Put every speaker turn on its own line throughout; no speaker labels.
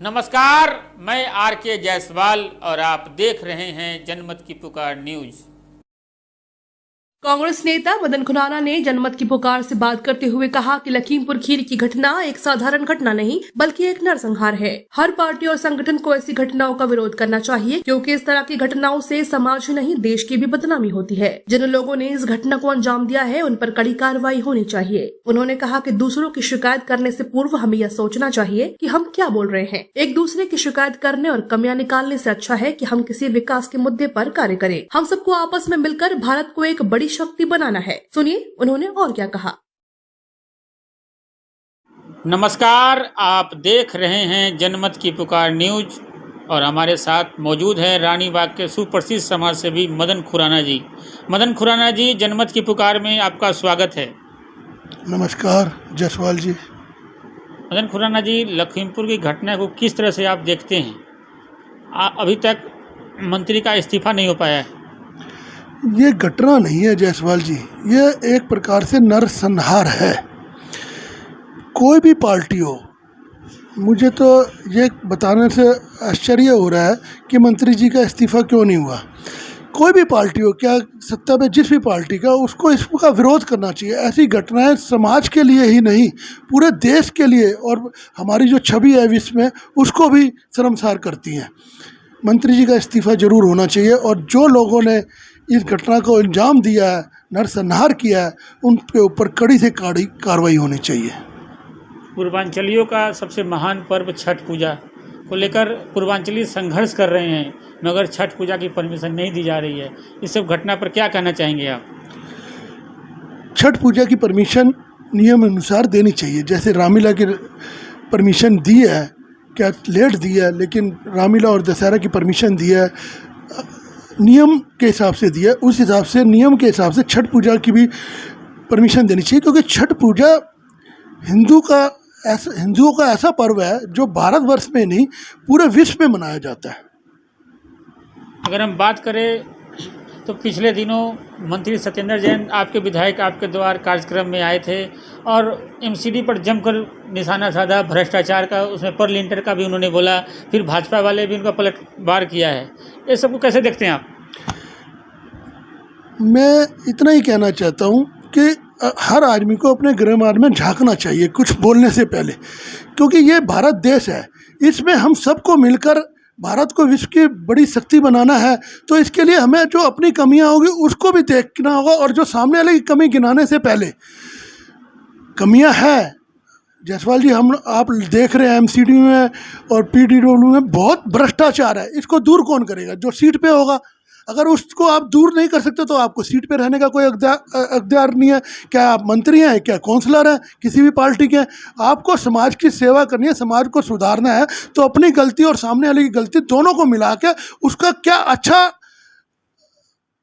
नमस्कार, मैं आर के जायसवाल और आप देख रहे हैं जनमत की पुकार न्यूज।
कांग्रेस नेता मदन खुराना ने जनमत की पुकार से बात करते हुए कहा कि लखीमपुर खीरी की घटना एक साधारण घटना नहीं बल्कि एक नरसंहार है। हर पार्टी और संगठन को ऐसी घटनाओं का विरोध करना चाहिए, क्योंकि इस तरह की घटनाओं से समाज ही नहीं देश की भी बदनामी होती है। जिन लोगों ने इस घटना को अंजाम दिया है उन पर कड़ी कार्रवाई होनी चाहिए। उन्होंने कहा कि दूसरों की शिकायत करने से पूर्व हमें यह सोचना चाहिए कि हम क्या बोल रहे हैं। एक दूसरे की शिकायत करने और कमियां निकालने से अच्छा है कि हम किसी विकास के मुद्दे पर कार्य करें। हम सबको आपस में मिलकर भारत को एक बड़ी शक्ति बनाना है। सुनिए उन्होंने और क्या कहा।
नमस्कार, आप देख रहे हैं जनमत की पुकार न्यूज और हमारे साथ मौजूद हैं रानीबाग के सुप्रसिद्ध समाजसेवी मदन खुराना जी। मदन खुराना जी, जनमत की पुकार में आपका स्वागत है।
नमस्कार जायसवाल जी।
मदन खुराना जी, लखीमपुर की घटना को किस तरह से आप देखते हैं? अभी तक मंत्री का इस्तीफा नहीं हो पाया है।
ये घटना नहीं है जायसवाल जी, ये एक प्रकार से नरसंहार है। कोई भी पार्टी हो, मुझे तो ये बताने से आश्चर्य हो रहा है कि मंत्री जी का इस्तीफा क्यों नहीं हुआ। कोई भी पार्टी हो, क्या सत्ता में जिस भी पार्टी का, उसको इसका विरोध करना चाहिए। ऐसी घटनाएं समाज के लिए ही नहीं पूरे देश के लिए और हमारी जो छवि है विश्व में, उसको भी शर्मसार करती हैं। मंत्री जी का इस्तीफा जरूर होना चाहिए और जो लोगों ने इस घटना को अंजाम दिया है, नरसंहार किया है, उनके ऊपर कड़ी से कड़ी कार्रवाई होनी चाहिए।
पूर्वांचलियों का सबसे महान पर्व छठ पूजा को लेकर पूर्वांचली संघर्ष कर रहे हैं, मगर छठ पूजा की परमिशन नहीं दी जा रही है। इस सब घटना पर क्या कहना चाहेंगे आप?
छठ पूजा की परमिशन नियम अनुसार देनी चाहिए। जैसे रामलीला की परमिशन दी है, क्या लेट दी है, लेकिन रामलीला और दशहरा की परमिशन दी है, नियम के हिसाब से दिया है। उस हिसाब से नियम के हिसाब से छठ पूजा की भी परमिशन देनी चाहिए, क्योंकि छठ पूजा हिंदुओं का ऐसा पर्व है जो भारतवर्ष में नहीं पूरे विश्व में मनाया जाता है।
अगर हम बात करें तो पिछले दिनों मंत्री सत्येंद्र जैन, आपके विधायक, आपके द्वार कार्यक्रम में आए थे और एमसीडी पर जमकर निशाना साधा भ्रष्टाचार का, उसमें पर लिंटर का भी उन्होंने बोला। फिर भाजपा वाले भी उनका पलटवार किया है। ये सबको कैसे देखते हैं आप?
मैं इतना ही कहना चाहता हूँ कि हर आदमी को अपने गृहमार्ग में झांकना चाहिए कुछ बोलने से पहले, क्योंकि ये भारत देश है। इसमें हम सबको मिलकर भारत को विश्व की बड़ी शक्ति बनाना है। तो इसके लिए हमें जो अपनी कमियां होगी उसको भी देखना होगा, और जो सामने वाले की कमी गिनाने से पहले, कमियां है जायसवाल जी, आप देख रहे हैं एमसीडी में और पीडब्ल्यू में बहुत भ्रष्टाचार है। इसको दूर कौन करेगा? जो सीट पे होगा। अगर उसको आप दूर नहीं कर सकते तो आपको सीट पे रहने का कोई अख्तियार नहीं है। क्या आप मंत्री हैं, क्या काउंसलर हैं किसी भी पार्टी के? आपको समाज की सेवा करनी है, समाज को सुधारना है, तो अपनी गलती और सामने वाले की गलती दोनों को मिला के उसका क्या अच्छा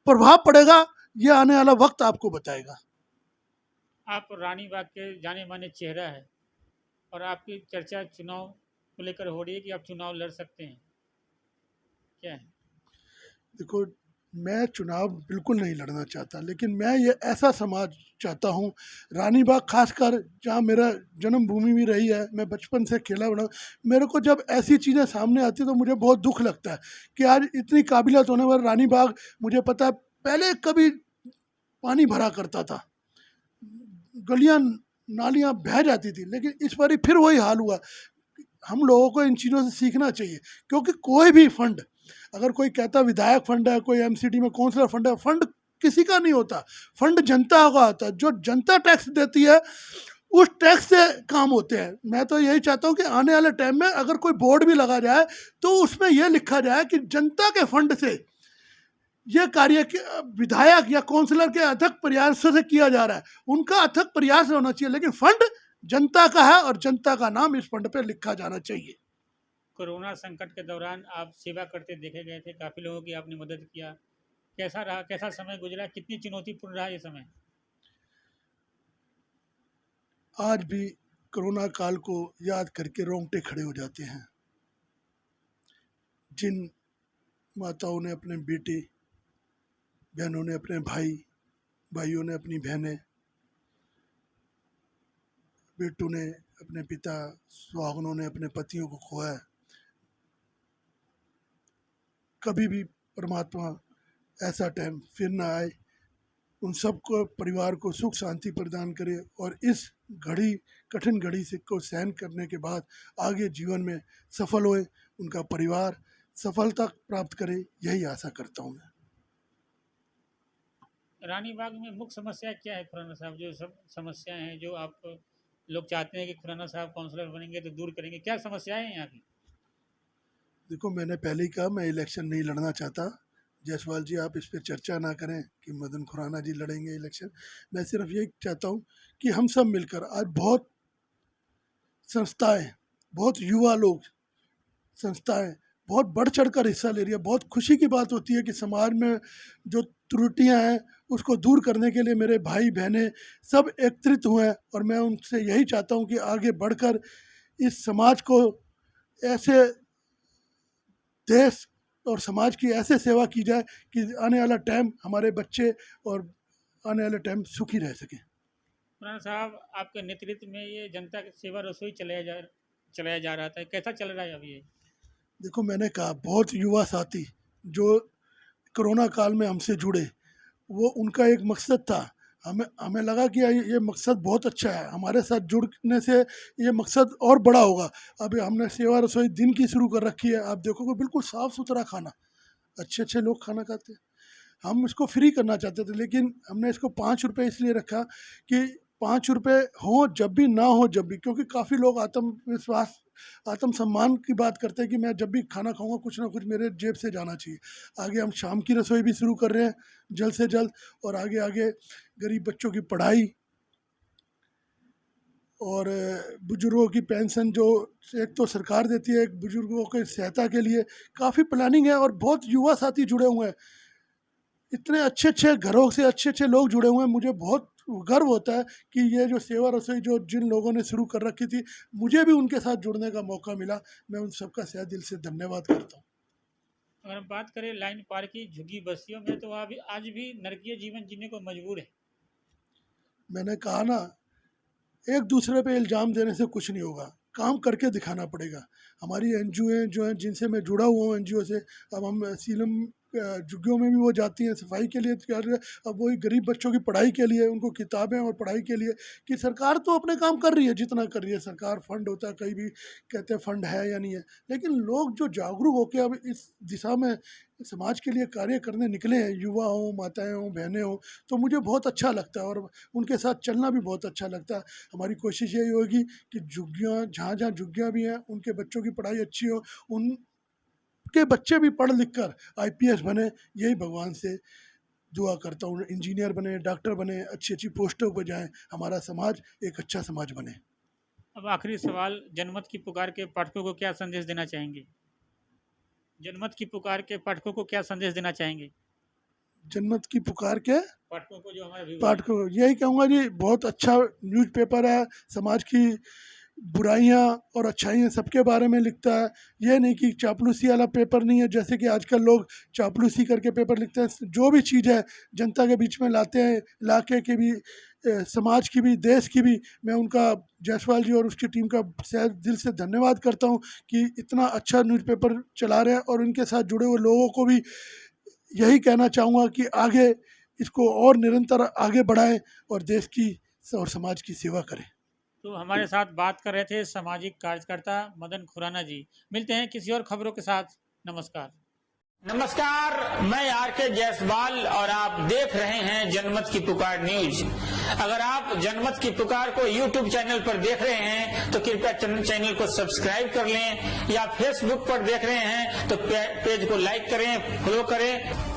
प्रभाव पड़ेगा, ये आने वाला वक्त आपको बताएगा।
आप रानीबाग के जाने माने चेहरा है और आपकी चर्चा चुनाव को लेकर हो रही है कि आप चुनाव लड़ सकते हैं, क्या है?
देखो, मैं चुनाव बिल्कुल नहीं लड़ना चाहता, लेकिन मैं ये ऐसा समाज चाहता हूँ, रानीबाग खासकर जहाँ मेरा जन्मभूमि भी रही है, मैं बचपन से खेला बड़ा। मेरे को जब ऐसी चीज़ें सामने आती तो मुझे बहुत दुख लगता है कि आज इतनी काबिलियत होने पर रानीबाग, मुझे पता है पहले कभी पानी भरा करता था, गलियाँ नालियाँ बह जाती थी, लेकिन इस बार फिर वही हाल हुआ। हम लोगों को इन चीज़ों से सीखना चाहिए, क्योंकि कोई भी फंड, अगर कोई कहता विधायक फंड है, कोई एमसीडी में काउंसलर फंड है, फंड किसी का नहीं होता। फंड जनता का होता है। जो जनता टैक्स देती है उस टैक्स से काम होते हैं। मैं तो यही चाहता हूँ कि आने वाले टाइम में अगर कोई बोर्ड भी लगा जाए तो उसमें यह लिखा जाए कि जनता के फंड से ये कार्य विधायक या काउंसलर के अथक प्रयासों से किया जा रहा है। उनका अथक प्रयास होना चाहिए, लेकिन फंड जनता का है और जनता का नाम इस फंड पे लिखा जाना चाहिए।
कोरोना संकट के दौरान आप सेवा करते देखे गए थे, काफ़ी लोगों की आपने मदद किया। कैसा रहा, कैसा समय गुजरा, कितनी चुनौतीपूर्ण रहा ये समय?
आज भी कोरोना काल को याद करके रोंगटे खड़े हो जाते हैं। जिन माताओं ने अपने बेटे, बहनों ने अपने भाई, भाइयों ने अपनी बहनें, बेटों ने अपने पिता, सुहागनों ने अपने पतियों को खोया है, कभी भी परमात्मा ऐसा टाइम फिर ना आए, उन सबको परिवार को सुख शांति प्रदान करे और इस कठिन घड़ी से को सहन करने के बाद आगे जीवन में सफल होए, उनका परिवार सफलता प्राप्त करे, यही आशा करता हूँ मैं।
रानीबाग में मुख्य समस्या क्या है खुराना साहब? जो सब समस्याएं हैं जो आप लोग चाहते हैं कि खुराना साहब काउंसलर बनेंगे तो दूर करेंगे, क्या समस्याएं हैं यहाँ की?
देखो, मैंने पहले ही कहा मैं इलेक्शन नहीं लड़ना चाहता। जायसवाल जी, आप इस पर चर्चा ना करें कि मदन खुराना जी लड़ेंगे इलेक्शन। मैं सिर्फ ये चाहता हूँ कि हम सब मिलकर, आज बहुत संस्थाएं, बहुत युवा लोग, संस्थाएं बहुत बढ़ चढ़ कर हिस्सा ले रही है। बहुत खुशी की बात होती है कि समाज में जो त्रुटियां हैं उसको दूर करने के लिए मेरे भाई बहनें सब एकत्रित हुए हैं, और मैं उनसे यही चाहता हूं कि आगे बढ़कर इस समाज को ऐसे, देश और समाज की ऐसे सेवा की जाए कि आने वाला टाइम हमारे बच्चे और आने वाला टाइम सुखी रह सके।
खुराना साहब, आपके नेतृत्व में ये जनता की सेवा रसोई चलाया जा रहा था, कैसा चल रहा है अभी ये?
देखो, मैंने कहा बहुत युवा साथी जो कोरोना काल में हमसे जुड़े, वो उनका एक मकसद था। हमें लगा कि ये मकसद बहुत अच्छा है, हमारे साथ जुड़ने से ये मकसद और बड़ा होगा। अभी हमने सेवा रसोई दिन की शुरू कर रखी है। आप देखोगे बिल्कुल साफ़ सुथरा खाना, अच्छे लोग खाना खाते हैं। हम इसको फ्री करना चाहते थे, लेकिन हमने इसको 5 रुपये इसलिए रखा कि 5 रुपये हो जब भी, ना हो जब भी, क्योंकि काफ़ी लोग आत्मविश्वास, आत्मसम्मान की बात करते हैं कि मैं जब भी खाना खाऊंगा कुछ ना कुछ मेरे जेब से जाना चाहिए। आगे हम शाम की रसोई भी शुरू कर रहे हैं जल्द से जल्द, और आगे गरीब बच्चों की पढ़ाई और बुजुर्गों की पेंशन जो एक तो सरकार देती है, एक बुजुर्गों की सहायता के लिए काफ़ी प्लानिंग है। और बहुत युवा साथी जुड़े हुए हैं, इतने अच्छे घरों से अच्छे लोग जुड़े हुए हैं। मुझे बहुत गर्व होता है कि ये जो सेवा रसोई जो जिन लोगों ने शुरू कर रखी थी, मुझे भी उनके साथ जुड़ने का मौका मिला। मैं उन सबका सहे दिल से धन्यवाद करता हूँ।
अगर हम बात करें लाइन पार की झुग्गी बस्तियों में, तो आज भी नरकीय जीवन जीने को मजबूर है। मैंने
कहा ना, एक दूसरे पे इल्ज़ाम देने से कुछ नहीं होगा, काम करके दिखाना पड़ेगा। हमारी NGO जो हैं जिनसे मैं जुड़ा हुआ हूँ, NGO से, अब हम सीलम झुग्गियों में भी वो जाती हैं सफाई के लिए, अब वही गरीब बच्चों की पढ़ाई के लिए, उनको किताबें और पढ़ाई के लिए, कि सरकार तो अपने काम कर रही है जितना कर रही है। सरकार फंड होता है, कहीं भी कहते हैं फंड है या नहीं है, लेकिन लोग जो जागरूक होकर अब इस दिशा में समाज के लिए कार्य करने निकले हैं, युवा हों, माताएं हों, बहनें हों, तो मुझे बहुत अच्छा लगता है और उनके साथ चलना भी बहुत अच्छा लगता है। हमारी कोशिश यही होगी कि झुग्गियाँ, जहाँ झुग्गियाँ भी हैं, उनके बच्चों की पढ़ाई अच्छी हो, उनके बच्चे भी पढ़ लिख कर IPS बने, यही भगवान से दुआ करता हूँ। इंजीनियर बने, डॉक्टर बने, अच्छी पोस्टों पर जाएँ, हमारा समाज एक अच्छा समाज बने।
अब आखिरी सवाल, जनमत की पुकार के पाठकों को क्या संदेश देना चाहेंगे? जनमत की पुकार के पाठकों को क्या संदेश देना चाहेंगे?
जनमत की पुकार के
पाठकों को, जो हमारे
पाठकों को यही कहूँगा जी, बहुत अच्छा न्यूज़पेपर है, समाज की बुराइयां और अच्छाइयाँ सबके बारे में लिखता है। ये नहीं कि चापलूसी वाला पेपर नहीं है, जैसे कि आजकल लोग चापलूसी करके पेपर लिखते हैं। जो भी चीज़ है जनता के बीच में लाते हैं, इलाके की भी, समाज की भी, देश की भी। मैं उनका, जायसवाल जी और उसकी टीम का दिल से धन्यवाद करता हूं कि इतना अच्छा न्यूज़पेपर चला रहे हैं, और उनके साथ जुड़े हुए लोगों को भी यही कहना चाहूँगा कि आगे इसको और निरंतर आगे बढ़ाएं और देश की और समाज की सेवा करें।
तो हमारे साथ बात कर रहे थे सामाजिक कार्यकर्ता मदन खुराना जी। मिलते हैं किसी और खबरों के साथ। नमस्कार।
नमस्कार, मैं RK जायसवाल और आप देख रहे हैं जनमत की पुकार न्यूज। अगर आप जनमत की पुकार को YouTube चैनल पर देख रहे हैं तो कृपया चैनल को सब्सक्राइब कर लें, या Facebook पर देख रहे हैं तो पेज को लाइक करें, फॉलो करें।